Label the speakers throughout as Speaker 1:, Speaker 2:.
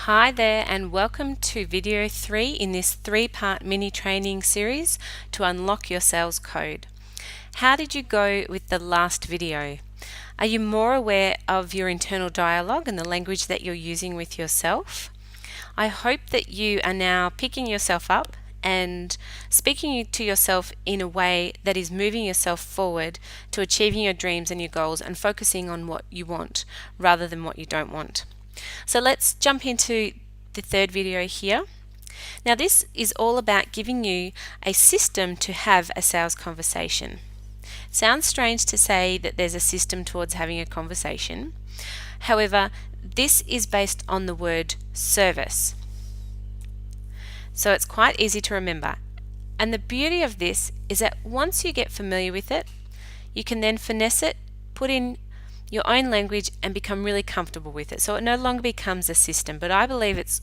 Speaker 1: Hi there and welcome to video 3 in this 3-part mini training series to unlock your sales code. How did you go with the last video? Are you more aware of your internal dialogue and the language that you're using with yourself? I hope that you are now picking yourself up and speaking to yourself in a way that is moving yourself forward to achieving your dreams and your goals and focusing on what you want rather than what you don't want. So let's jump into the third video here. Now this is all about giving you a system to have a sales conversation. Sounds strange to say that there's a system towards having a conversation. However, this is based on the word service. So it's quite easy to remember. And the beauty of this is that once you get familiar with it, you can then finesse it, put in your own language and become really comfortable with it. So it no longer becomes a system, but I believe it's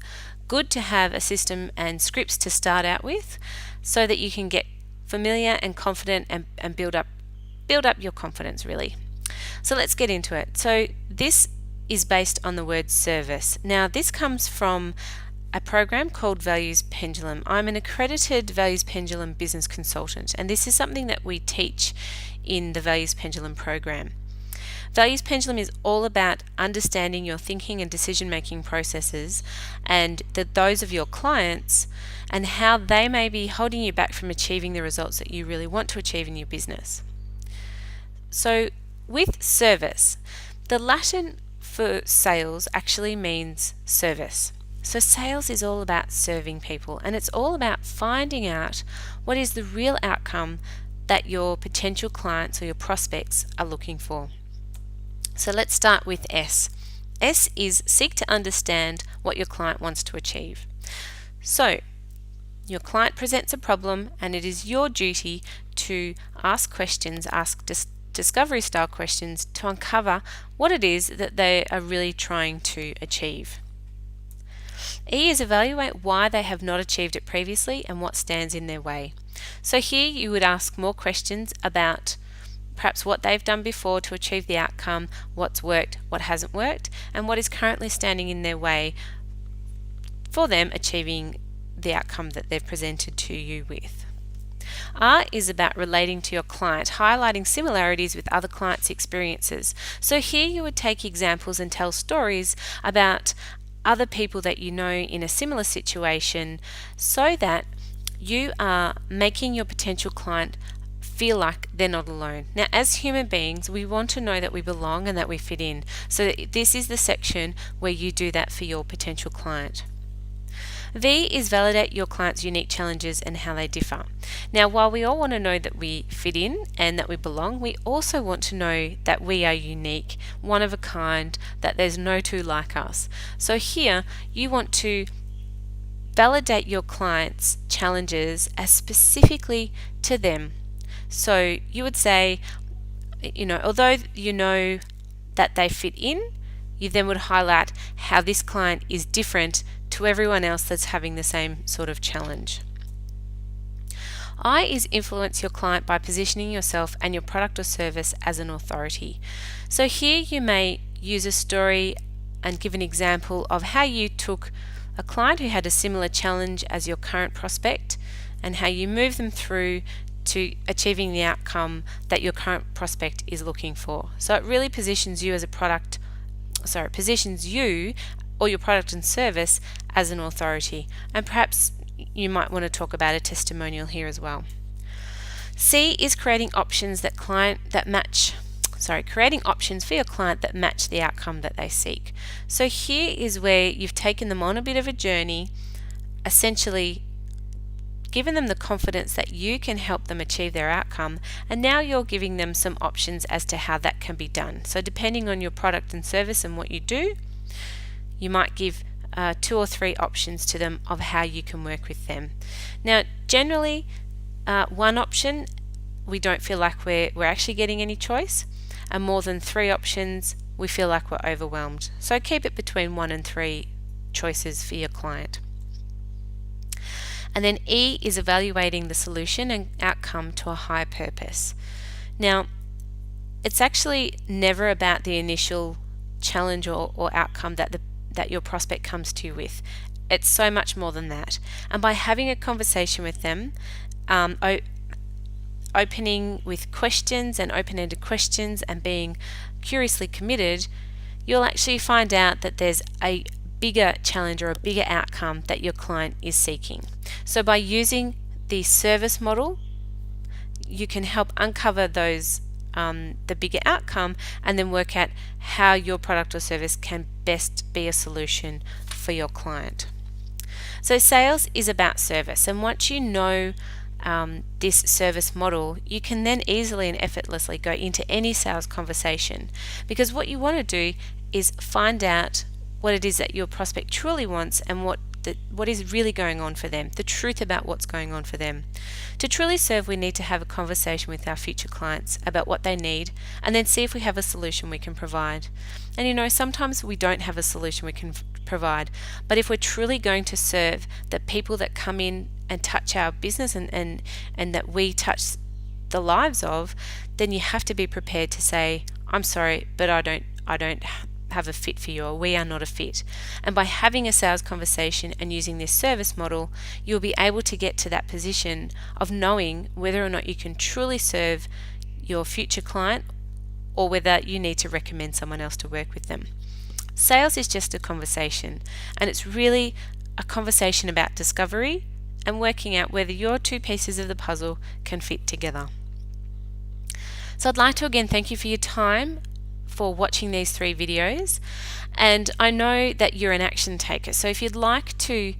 Speaker 1: good to have a system and scripts to start out with so that you can get familiar and confident and build up your confidence really. So let's get into it. So this is based on the word service. Now this comes from a program called Values Pendulum. I'm an accredited Values Pendulum business consultant, and this is something that we teach in the Values Pendulum program. Values Pendulum is all about understanding your thinking and decision-making processes and those of your clients and how they may be holding you back from achieving the results that you really want to achieve in your business. So with service, the Latin for sales actually means service. So sales is all about serving people, and it's all about finding out what is the real outcome that your potential clients or your prospects are looking for. So let's start with S. S is seek to understand what your client wants to achieve. So your client presents a problem and it is your duty to ask questions, discovery style questions to uncover what it is that they are really trying to achieve. E is evaluate why they have not achieved it previously and what stands in their way. So here you would ask more questions about perhaps what they've done before to achieve the outcome, what's worked, what hasn't worked, and what is currently standing in their way for them achieving the outcome that they've presented to you with. R is about relating to your client, highlighting similarities with other clients' experiences. So here you would take examples and tell stories about other people that you know in a similar situation so that you are making your potential client feel like they're not alone. Now, as human beings, we want to know that we belong and that we fit in. So this is the section where you do that for your potential client. V is validate your client's unique challenges and how they differ. Now, while we all want to know that we fit in and that we belong, we also want to know that we are unique, one of a kind, that there's no two like us. So here, you want to validate your client's challenges as specifically to them. So you would say, although you know that they fit in, you then would highlight how this client is different to everyone else that's having the same sort of challenge. I is influence your client by positioning yourself and your product or service as an authority. So here you may use a story and give an example of how you took a client who had a similar challenge as your current prospect and how you move them through to achieving the outcome that your current prospect is looking for. So it really positions you or your product and service as an authority. And perhaps you might want to talk about a testimonial here as well. C is creating options for your client that match the outcome that they seek. So here is where you've taken them on a bit of a journey, essentially given them the confidence that you can help them achieve their outcome, and now you're giving them some options as to how that can be done. So depending on your product and service and what you do, you might give 2 or 3 options to them of how you can work with them. Now generally one option we don't feel like we're actually getting any choice, and more than 3 options we feel like we're overwhelmed. So keep it between 1 and 3 choices for your client. And then E is evaluating the solution and outcome to a higher purpose. Now, it's actually never about the initial challenge or outcome that that your prospect comes to you with. It's so much more than that. And by having a conversation with them, opening with questions and open-ended questions and being curiously committed, you'll actually find out that there's a bigger challenge or a bigger outcome that your client is seeking. So by using the service model, you can help uncover those the bigger outcome, and then work out how your product or service can best be a solution for your client. So sales is about service, and once you know this service model, you can then easily and effortlessly go into any sales conversation, because what you want to do is find out what it is that your prospect truly wants and what is really going on for them, the truth about what's going on for them. To truly serve, we need to have a conversation with our future clients about what they need, and then see if we have a solution we can provide. And sometimes we don't have a solution we can provide, but if we're truly going to serve the people that come in and touch our business and that we touch the lives of, then you have to be prepared to say, I'm sorry, but I don't have a fit for you, or we are not a fit. And by having a sales conversation and using this service model, you'll be able to get to that position of knowing whether or not you can truly serve your future client, or whether you need to recommend someone else to work with them. Sales is just a conversation, and it's really a conversation about discovery and working out whether your two pieces of the puzzle can fit together. So I'd like to again thank you for your time for watching these 3 videos, and I know that you're an action taker, so if you'd like to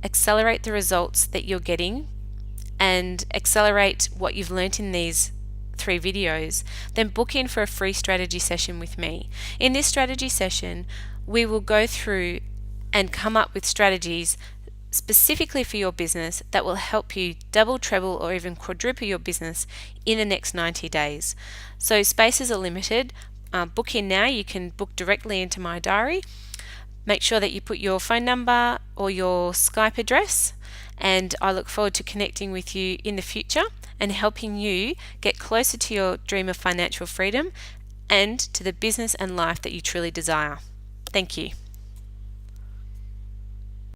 Speaker 1: accelerate the results that you're getting and accelerate what you've learnt in these 3 videos, then book in for a free strategy session with me. In this strategy session, we will go through and come up with strategies specifically for your business that will help you double, treble, or even quadruple your business in the next 90 days. So spaces are limited. Book in now. You can book directly into my diary. Make sure that you put your phone number or your Skype address, and I look forward to connecting with you in the future and helping you get closer to your dream of financial freedom and to the business and life that you truly desire. Thank you.